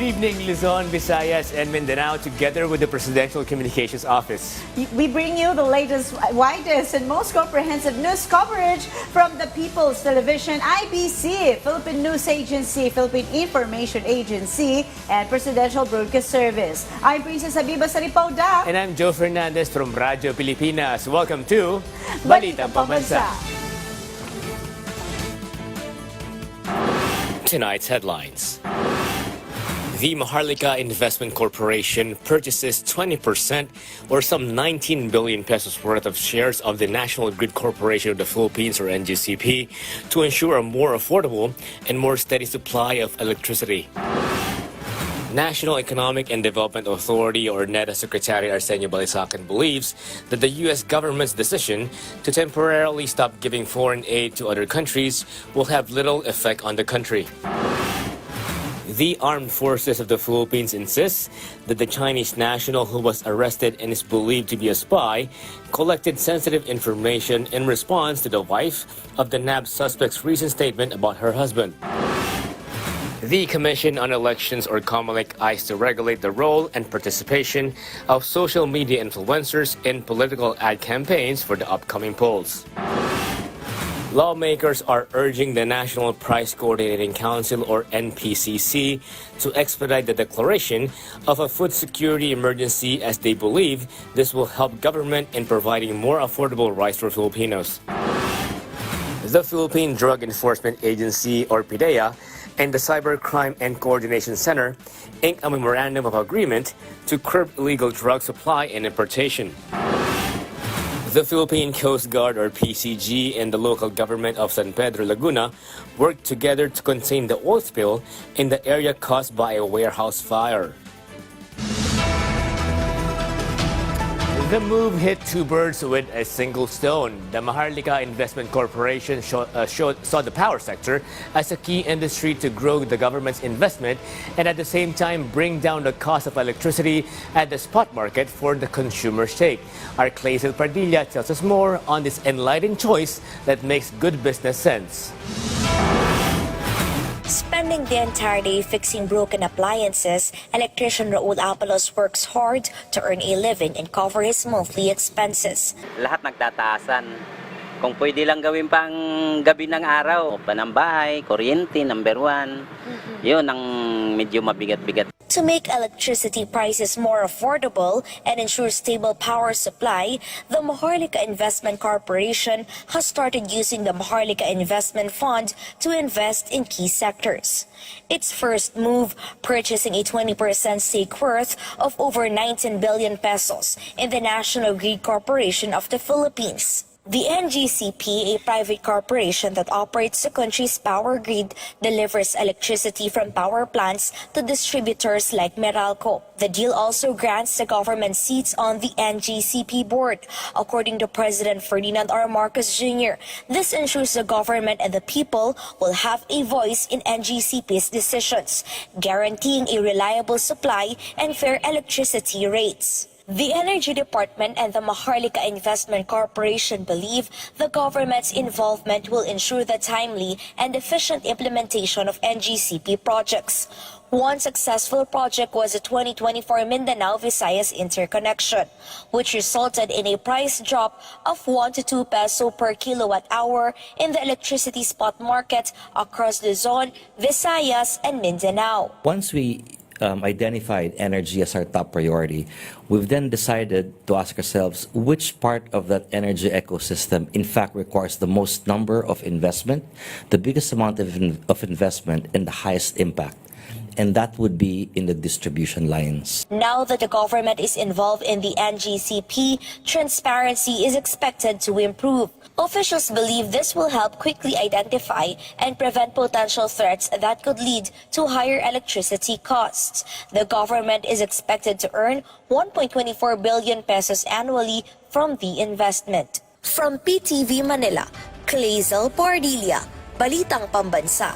evening, Luzon, Visayas, and Mindanao, together with the Presidential Communications Office. We bring you the latest, widest, and most comprehensive news coverage from the People's Television, IBC, Philippine News Agency, Philippine Information Agency, and Presidential Broadcast Service. I'm Princess Habiba Saripauda. And I'm Joe Fernandez from Radyo Pilipinas. Welcome to Balitang Pambansa. Tonight's headlines. The Mahara Investment Corporation purchases 20% or some 19 billion pesos worth of shares of the National Grid Corporation of the Philippines, or NGCP, to ensure a more affordable and more steady supply of electricity. National Economic and Development Authority, or NEDA Secretary Sentro Balita believes that the U.S. government's decision to temporarily stop giving foreign aid to other countries will have little effect on the country. The Armed Forces of the Philippines insists that the Chinese national who was arrested and is believed to be a spy collected sensitive information in response to the wife of the NAB suspect's recent statement about her husband. The Commission on Elections, or COMELEC, eyes to regulate the role and participation of social media influencers in political ad campaigns for the upcoming polls. Lawmakers are urging the National Price Coordinating Council, or NPCC, to expedite the declaration of a food security emergency, as they believe this will help government in providing more affordable rice for Filipinos. The Philippine Drug Enforcement Agency, or PDEA, and the Cybercrime and Coordination Center inked a memorandum of agreement to curb illegal drug supply and importation. The Philippine Coast Guard, or PCG, and the local government of San Pedro, Laguna worked together to contain the oil spill in the area caused by a warehouse fire. The move hit two birds with a single stone. The Mahara Investment Corporation saw the power sector as a key industry to grow the government's investment and at the same time bring down the cost of electricity at the spot market for the consumer's sake. Our Clazel Padilla tells us more on this enlightened choice that makes good business sense. Spending the entire day fixing broken appliances, electrician Raul Apalos works hard to earn a living and cover his monthly expenses. Lahat nagtataasan. Kung pwede lang gawin pang gabi ng araw, panambahay, kuryente, number one, yun ang medyo mabigat-bigat. To make electricity prices more affordable and ensure stable power supply, the Mahara Investment Corporation has started using the Mahara Investment Fund to invest in key sectors. Its first move, purchasing a 20% stake worth of over 19 billion pesos in the National Grid Corporation of the Philippines. The NGCP, a private corporation that operates the country's power grid, delivers electricity from power plants to distributors like Meralco. The deal also grants the government seats on the NGCP board. According to President Ferdinand R. Marcos Jr., this ensures the government and the people will have a voice in NGCP's decisions, guaranteeing a reliable supply and fair electricity rates. The Energy Department and the Mahara Investment Corporation believe the government's involvement will ensure the timely and efficient implementation of NGCP projects. One successful project was the 2024 Mindanao-Visayas interconnection, which resulted in a price drop of 1 to 2 peso per kilowatt hour in the electricity spot market across Luzon, Visayas, and Mindanao. Once we identified energy as our top priority, we've then decided to ask ourselves which part of that energy ecosystem in fact requires the most number of investment, the biggest amount of investment, and the highest impact. And that would be in the distribution lines. Now that the government is involved in the NGCP, transparency is expected to improve. Officials believe this will help quickly identify and prevent potential threats that could lead to higher electricity costs. The government is expected to earn 1.24 billion pesos annually from the investment. From PTV Manila, Clazel Padilla, Balitang Pambansa.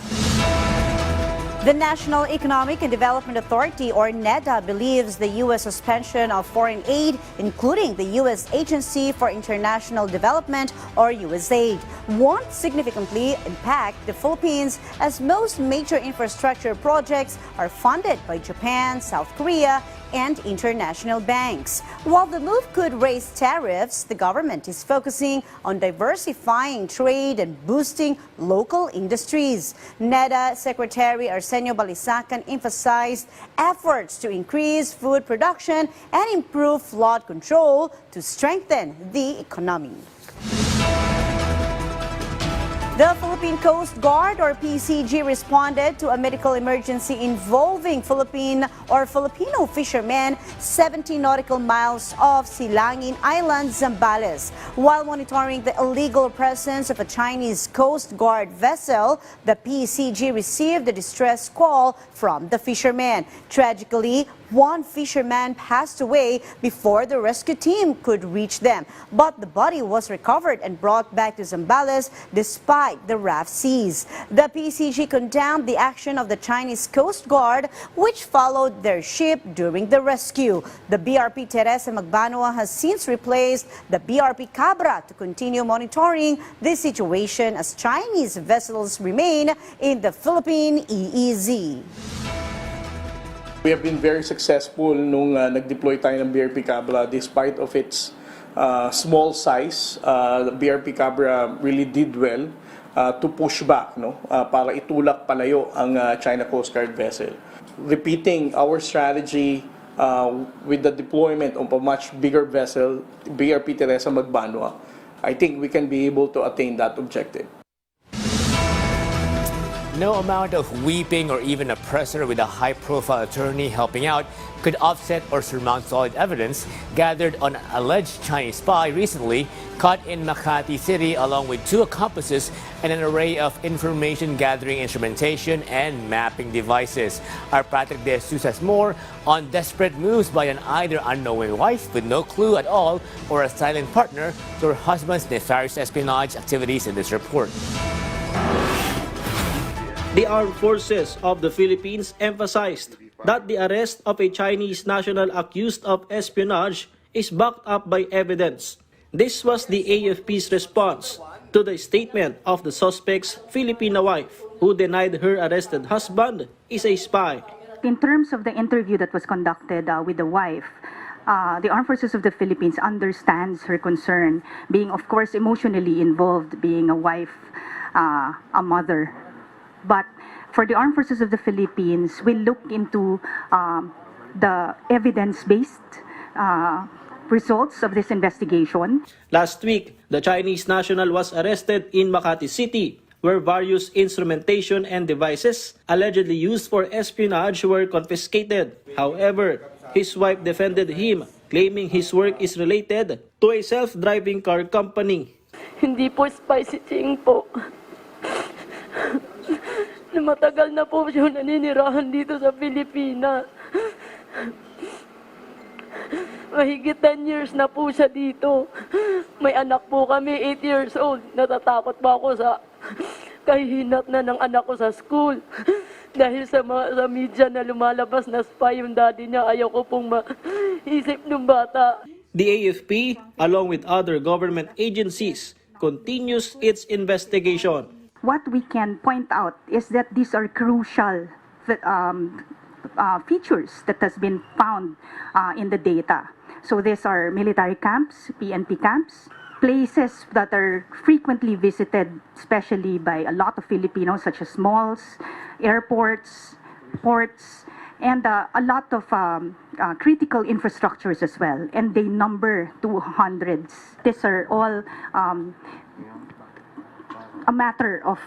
The National Economic and Development Authority, or NEDA, believes the U.S. suspension of foreign aid, including the U.S. Agency for International Development, or USAID, won't significantly impact the Philippines, as most major infrastructure projects are funded by Japan, South Korea, and international banks. While the move could raise tariffs, the government is focusing on diversifying trade and boosting local industries. NEDA Secretary Sentro Balita emphasized efforts to increase food production and improve flood control to strengthen the economy. The Philippine Coast Guard, or PCG, responded to a medical emergency involving Filipino fishermen 70 nautical miles off Silangin Island, Zambales. While monitoring the illegal presence of a Chinese Coast Guard vessel, the PCG received a distress call from the fishermen. Tragically, one fisherman passed away before the rescue team could reach them, but the body was recovered and brought back to Zambales despite the rough seas. The PCG condemned the action of the Chinese Coast Guard, which followed their ship during the rescue. The BRP Teresa Magbanua has since replaced the BRP Cabra to continue monitoring the situation as Chinese vessels remain in the Philippine EEZ. We have been very successful nung nag-deploy tayo ng BRP Cabra despite of its small size. The BRP Cabra really did well to push back, para itulak palayo ang China Coast Guard vessel. Repeating our strategy with the deployment of a much bigger vessel, BRP Teresa Magbanua, I think we can be able to attain that objective. No amount of weeping or even a presser with a high-profile attorney helping out could offset or surmount solid evidence gathered on an alleged Chinese spy recently caught in Makati City, along with 2 accomplices and an array of information gathering instrumentation and mapping devices. Our Patrick De Jesus has more on desperate moves by an either unknowing wife with no clue at all or a silent partner to her husband's nefarious espionage activities in this report. The Armed Forces of the Philippines emphasized that the arrest of a Chinese national accused of espionage is backed up by evidence. This was the AFP's response to the statement of the suspect's Filipino wife, who denied her arrested husband is a spy. In terms of the interview that was conducted with the wife, the Armed Forces of the Philippines understands her concern, being of course emotionally involved, being a wife, a mother. But for the Armed Forces of the Philippines, we look into the evidence-based results of this investigation. Last week, the Chinese national was arrested in Makati City, where various instrumentation and devices allegedly used for espionage were confiscated. However, his wife defended him, claiming his work is related to a self-driving car company. Hindi po spy si Ching po. Matagal na po siya naninirahan dito sa Pilipinas. Mahigit 10 years na po siya dito. May anak po kami, 8 years old. Natatakot pa ako sa kahihinat na ng anak ko sa school. Dahil sa media na lumalabas na spy yung daddy niya, ayaw ko pong maisip ng bata. The AFP, along with other government agencies, continues its investigation. What we can point out is that these are crucial features that has been found in the data. So these are military camps, PNP camps, places that are frequently visited, especially by a lot of Filipinos, such as malls, airports, ports, and a lot of critical infrastructures as well. And they number 200s. These are all a matter of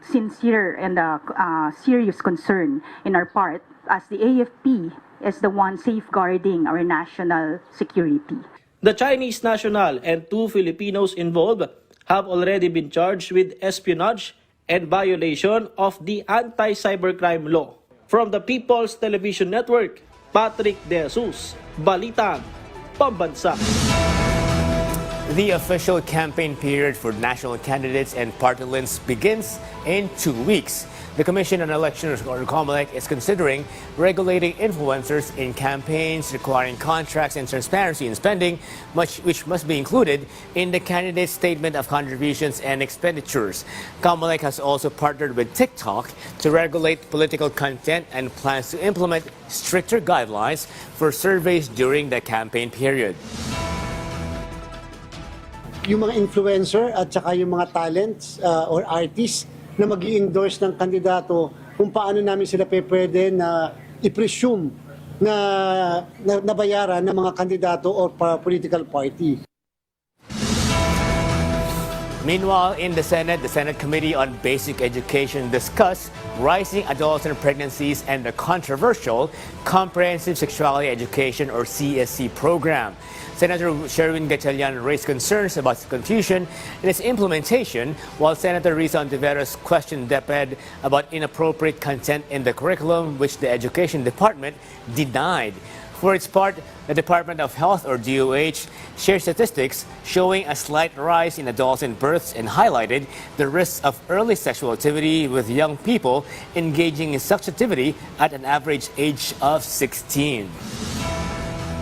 sincere and serious concern in our part, as the AFP is the one safeguarding our national security. The Chinese national and 2 Filipinos involved have already been charged with espionage and violation of the anti-cybercrime law. From the People's Television Network, Patrick De Jesus, Balitang Pambansa. The official campaign period for national candidates and party lists begins in 2 weeks. The Commission on Elections, or COMELEC, is considering regulating influencers in campaigns, requiring contracts and transparency in spending, which must be included in the candidate's statement of contributions and expenditures. COMELEC has also partnered with TikTok to regulate political content and plans to implement stricter guidelines for surveys during the campaign period. Yung mga influencer at saka yung mga talents or artists na mag-i-endorse ng kandidato, kung paano namin sila pwede na i-presume na nabayaran ng mga kandidato or political party. Meanwhile, in the Senate Committee on Basic Education discussed rising adolescent pregnancies and the controversial Comprehensive Sexuality Education, or CSE, program. Senator Sherwin Gatchalian raised concerns about confusion in its implementation, while Senator Risa Ontiveros questioned DepEd about inappropriate content in the curriculum, which the Education Department denied. For its part, the Department of Health, or DOH, shared statistics showing a slight rise in adolescent births and highlighted the risks of early sexual activity with young people engaging in such activity at an average age of 16.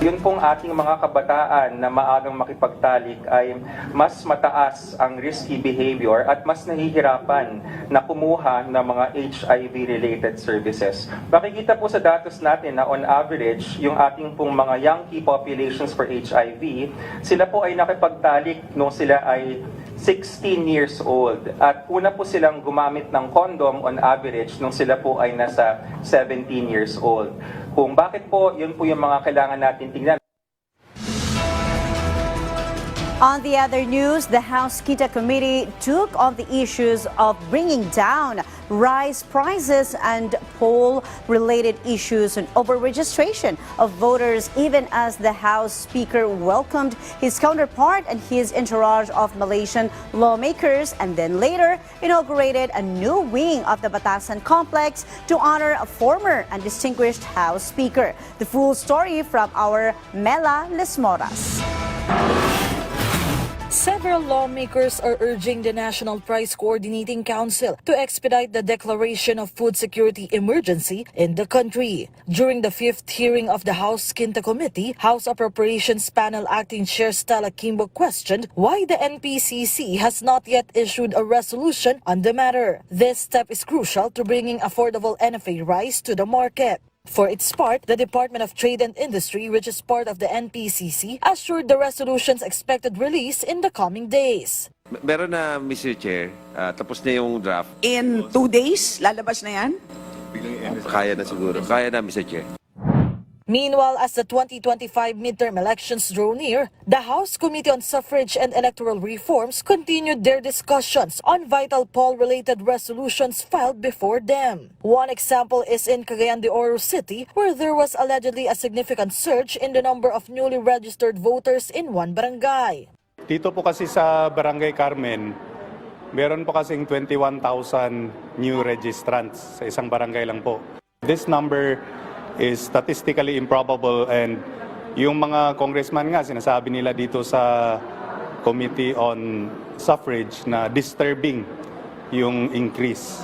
Yun pong ating mga kabataan na maagang makipagtalik ay mas mataas ang risky behavior at mas nahihirapan na kumuha ng mga HIV-related services. Makikita po sa datos natin na on average, yung ating pong mga young key populations for HIV, sila po ay nakipagtalik nung sila ay 16 years old. At una po silang gumamit ng condom on average nung sila po ay nasa 17 years old. Kung bakit po, yun po yung mga kailangan natin tingnan. On the other news, the House Kita Committee took on the issues of bringing down rice prices and poll-related issues and over-registration of voters, even as the House Speaker welcomed his counterpart and his entourage of Malaysian lawmakers, and then later inaugurated a new wing of the Batasan complex to honor a former and distinguished House Speaker. The full story from our Mela Lesmoras. Several lawmakers are urging the National Price Coordinating Council to expedite the declaration of food security emergency in the country. During the fifth hearing of the House Quinta Committee, House Appropriations Panel Acting Chair Stella Kimbo questioned why the NPCC has not yet issued a resolution on the matter. This step is crucial to bringing affordable NFA rice to the market. For its part, the Department of Trade and Industry, which is part of the NPCC, assured the resolution's expected release in the coming days. Meron na, Mr. Chair, tapos na yung draft. In 2 days, lalabas na yan? Kaya na siguro. Kaya na, Mr. Chair. Meanwhile, as the 2025 midterm elections draw near, the House Committee on Suffrage and Electoral Reforms continued their discussions on vital poll-related resolutions filed before them. One example is in Cagayan de Oro City, where there was allegedly a significant surge in the number of newly registered voters in one barangay. Dito po kasi sa Barangay Carmen, meron po kasing 21,000 new registrants sa isang barangay lang po. This number is statistically improbable, and yung mga congressman nga sinasabi nila dito sa Committee on Suffrage na disturbing yung increase.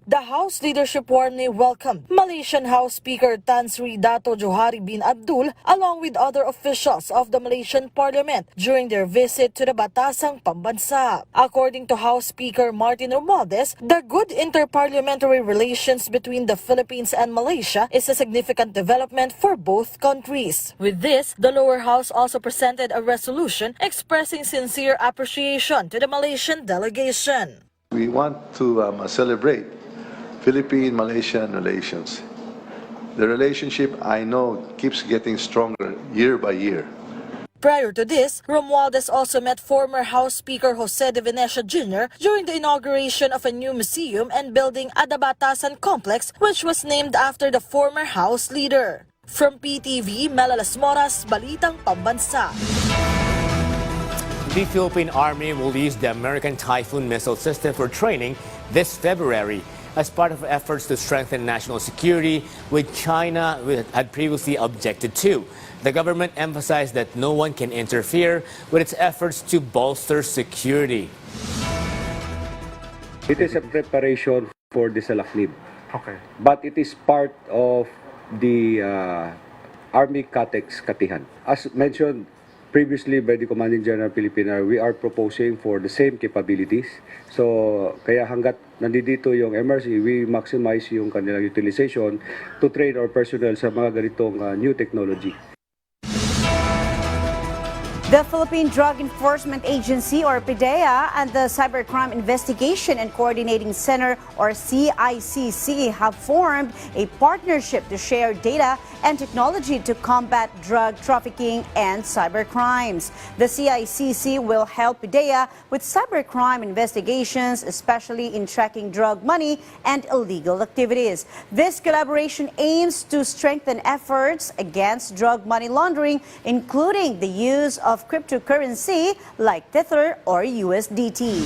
The House leadership warmly welcomed Malaysian House Speaker Tan Sri Dato Johari bin Abdul along with other officials of the Malaysian Parliament during their visit to the Balitang Pambansa. According to House Speaker Martin Romualdez, the good interparliamentary relations between the Philippines and Malaysia is a significant development for both countries. With this, the lower house also presented a resolution expressing sincere appreciation to the Malaysian delegation. We want to celebrate Philippine-Malaysian relations. The relationship, I know, keeps getting stronger year by year. Prior to this, Romualdez also met former House Speaker Jose de Venecia Jr. during the inauguration of a new museum and building at the Batasan complex, which was named after the former House leader. From PTV, Mela Lesmoras, Balitang Pambansa. The Philippine Army will use the American Typhoon missile system for training this February as part of efforts to strengthen national security, which China had previously objected to. The government emphasized that no one can interfere with its efforts to bolster security. It is a preparation for desalacnib. Okay. But it is part of the Army CATEX Katihan. As mentioned previously by the Commanding General Philippine, we are proposing for the same capabilities. So, kaya hanggat nandito yung MRC, we maximize yung kanilang utilization to train our personnel sa mga ganitong new technology. The Philippine Drug Enforcement Agency, or PDEA, and the Cybercrime Investigation and Coordinating Center, or CICC, have formed a partnership to share data and technology to combat drug trafficking and cybercrimes. The CICC will help PDEA with cybercrime investigations, especially in tracking drug money and illegal activities. This collaboration aims to strengthen efforts against drug money laundering, including the use of cryptocurrency like Tether or USDT.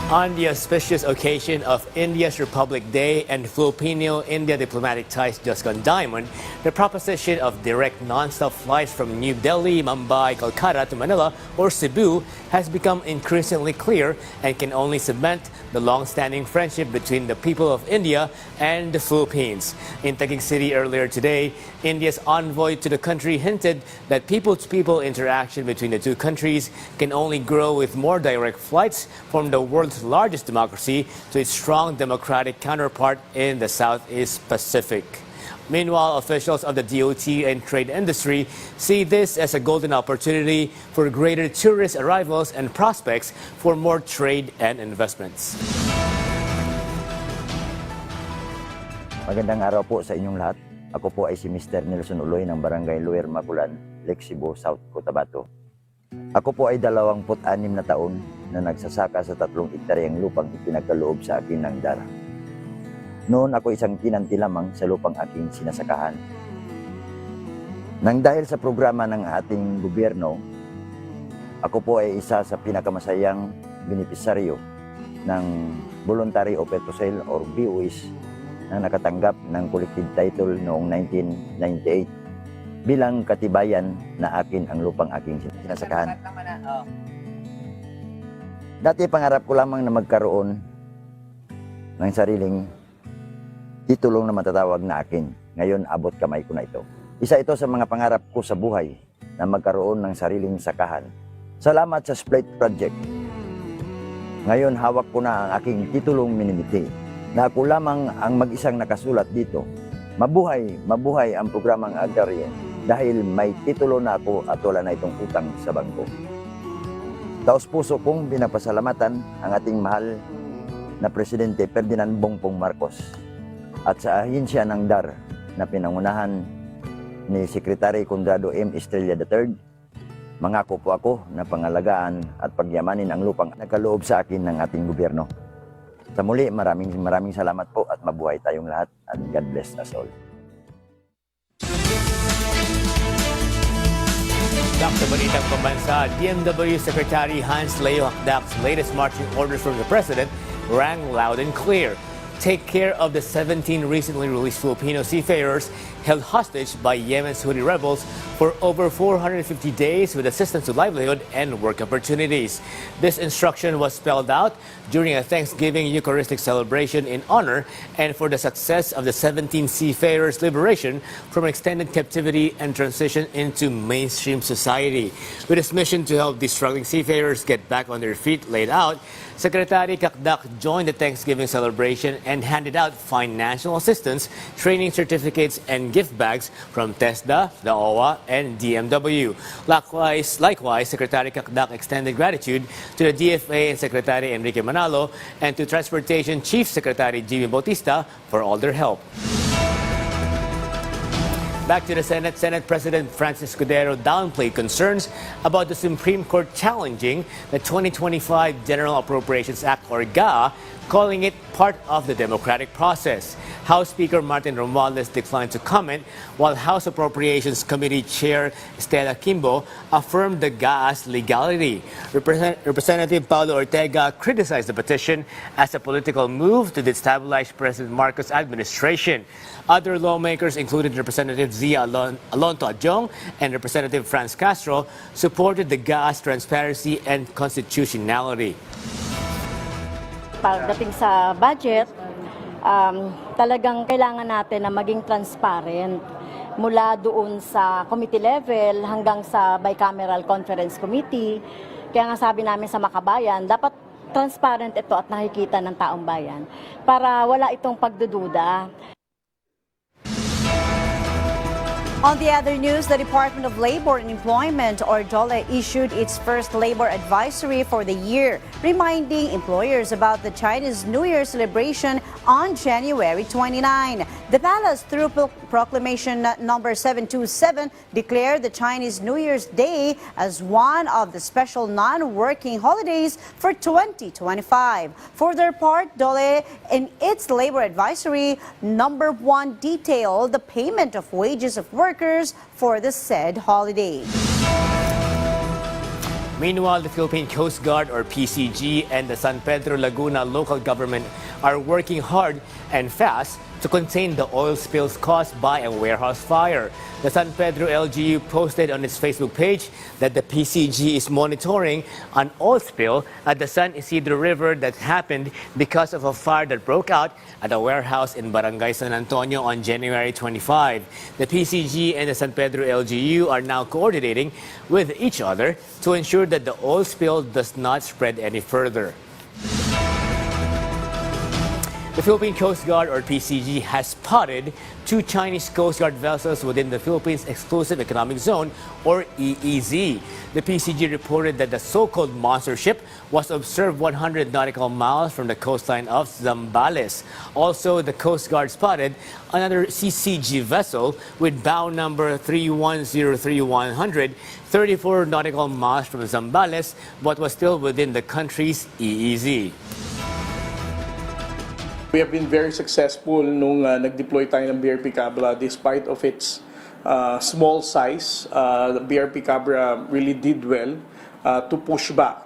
On the auspicious occasion of India's Republic Day and Filipino-India diplomatic ties just gone diamond, the proposition of direct non-stop flights from New Delhi, Mumbai, Kolkata to Manila or Cebu has become increasingly clear and can only cement the long-standing friendship between the people of India and the Philippines. In Taguig City earlier today, India's envoy to the country hinted that people-to-people interaction between the two countries can only grow with more direct flights from the world's largest democracy to its strong democratic counterpart in the Southeast Pacific. Meanwhile, officials of the DOT and trade industry see this as a golden opportunity for greater tourist arrivals and prospects for more trade and investments. Magandang araw po sa inyong lahat. Ako po ay si Mr. Nelson Uloy ng Barangay Luer Magulan, Lake Cebu, South Cotabato. Ako po ay 26 na taon na nagsasaka sa 3 hektaryang lupang ipinagkaloob sa akin ng DAR. Noon ako isang tinanti lamang sa lupang aking sinasakahan. Nang dahil sa programa ng ating gobyerno, ako po ay isa sa pinakamasayang benepisaryo ng Voluntary Offer to Sale or BOS na nakatanggap ng collective title noong 1998 bilang katibayan na akin ang lupang aking sinasakahan. Dati pangarap ko lamang na magkaroon ng sariling titulong na matatawag na akin. Ngayon, abot kamay ko na ito. Isa ito sa mga pangarap ko sa buhay na magkaroon ng sariling sakahan. Salamat sa Split Project. Ngayon, hawak ko na ang aking titulong minimiti na ako lamang ang mag-isang nakasulat dito. Mabuhay, mabuhay ang programang agraryo dahil may titulo na ako at wala na itong utang sa bangko. Taos puso kong binapasalamatan ang ating mahal na Presidente Ferdinand Bongbong Marcos at sa ahensya ng DAR na pinangunahan ni Secretary Conrado M. Estrella III, mangako po ako na pangalagaan at pagyamanin ang lupang nagkaloob sa akin ng ating gobyerno. Sa muli, maraming salamat po at mabuhay tayong lahat at God bless us all. Dr. Balitang Pambansa, DMW Secretary Hans Leo Hakdak's latest marching orders from the President rang loud and clear. Take care of the 17 recently released Filipino seafarers held hostage by Yemen's Houthi rebels for over 450 days with assistance to livelihood and work opportunities. This instruction was spelled out during a Thanksgiving Eucharistic celebration in honor and for the success of the 17 seafarers' liberation from extended captivity and transition into mainstream society. With its mission to help these struggling seafarers get back on their feet laid out, Secretary Kakdak joined the Thanksgiving celebration and handed out financial assistance, training certificates, and gift bags from TESDA, the OWA, and DMW. Likewise, Secretary Kakdak extended gratitude to the DFA and Secretary Enrique Manalo and to Transportation Chief Secretary Jimmy Bautista for all their help. Back to the Senate, Senate President Francis Cordero downplayed concerns about the Supreme Court challenging the 2025 General Appropriations Act, or GAA, calling it part of the democratic process. House Speaker Martin Romualdez declined to comment, while House Appropriations Committee Chair Stella Kimbo affirmed the GAA's legality. Representative Paulo Ortega criticized the petition as a political move to destabilize President Marcos' administration. Other lawmakers, including Representative Zia Alonto Adjong and Representative Franz Castro, supported the GAA's transparency and constitutionality. pagdating sa budget, talagang kailangan natin na maging transparent mula doon sa committee level hanggang sa bicameral conference committee. Kaya nga sabi namin sa Makabayan, dapat transparent ito at nakikita ng taong bayan para wala itong pagdududa. On the other news, the Department of Labor and Employment, or DOLE, issued its first labor advisory for the year, reminding employers about the Chinese New Year celebration on January 29. The palace, through Proclamation number 727, declared the Chinese New Year's Day as one of the special non-working holidays for 2025. For their part, DOLE, in its labor advisory, number 1 detailed the payment of wages of workers for the said holiday. Meanwhile, the Philippine Coast Guard, or PCG, and the San Pedro Laguna local government are working hard and fast to contain the oil spills caused by a warehouse fire. The San Pedro LGU posted on its Facebook page that the PCG is monitoring an oil spill at the San Isidro River that happened because of a fire that broke out at a warehouse in Barangay San Antonio on January 25. The PCG and the San Pedro LGU are now coordinating with each other to ensure that the oil spill does not spread any further. The Philippine Coast Guard, or PCG, has spotted 2 Chinese Coast Guard vessels within the Philippines Exclusive Economic Zone, or EEZ. The PCG reported that the so-called monster ship was observed 100 nautical miles from the coastline of Zambales. Also, the Coast Guard spotted another CCG vessel with bow number 3103-100, 34 nautical miles from Zambales, but was still within the country's EEZ. We have been very successful nung nag-deploy tayo ng BRP Cabra despite of its small size. The BRP Cabra really did well to push back,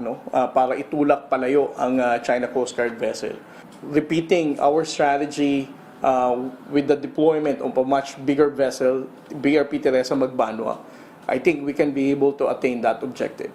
para itulak palayo ang China Coast Guard vessel. Repeating our strategy with the deployment of a much bigger vessel, BRP Teresa Magbanwa, I think we can be able to attain that objective.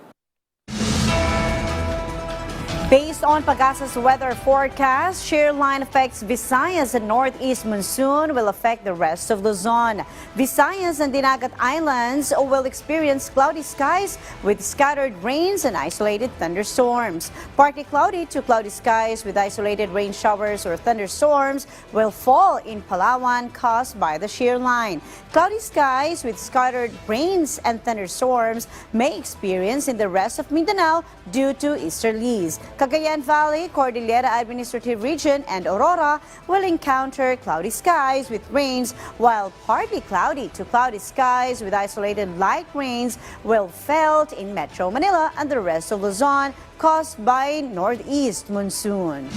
Based on Pagasa's weather forecast, shear line affects Visayas and northeast monsoon will affect the rest of Luzon. Visayas and Dinagat Islands will experience cloudy skies with scattered rains and isolated thunderstorms. Partly cloudy to cloudy skies with isolated rain showers or thunderstorms will fall in Palawan caused by the shear line. Cloudy skies with scattered rains and thunderstorms may experience in the rest of Mindanao due to easterlies. Cagayan Valley, Cordillera Administrative Region, and Aurora will encounter cloudy skies with rains, while partly cloudy to cloudy skies with isolated light rains will felt in Metro Manila and the rest of Luzon caused by northeast monsoon.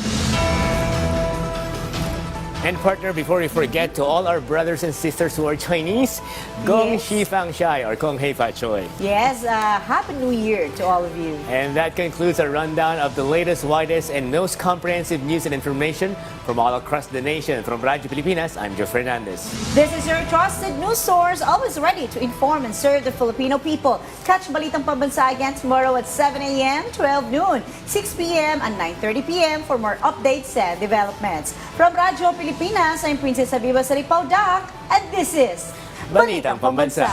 And partner, before we forget, to all our brothers and sisters who are Chinese, Gong Xi Fang Shai, or Kong Hei Fa Choi. Yes, Happy New Year to all of you. And that concludes our rundown of the latest, widest, and most comprehensive news and information from all across the nation. From Radyo Pilipinas, I'm Joe Fernandez. This is your trusted news source, always ready to inform and serve the Filipino people. Catch Balitang Pambansa again tomorrow at 7 a.m., 12 noon, 6 p.m., and 9:30 p.m. for more updates and developments. From Radyo Pilipinas, I'm Princess Abiba Salipao Dak, and this is Balitang Pambansa.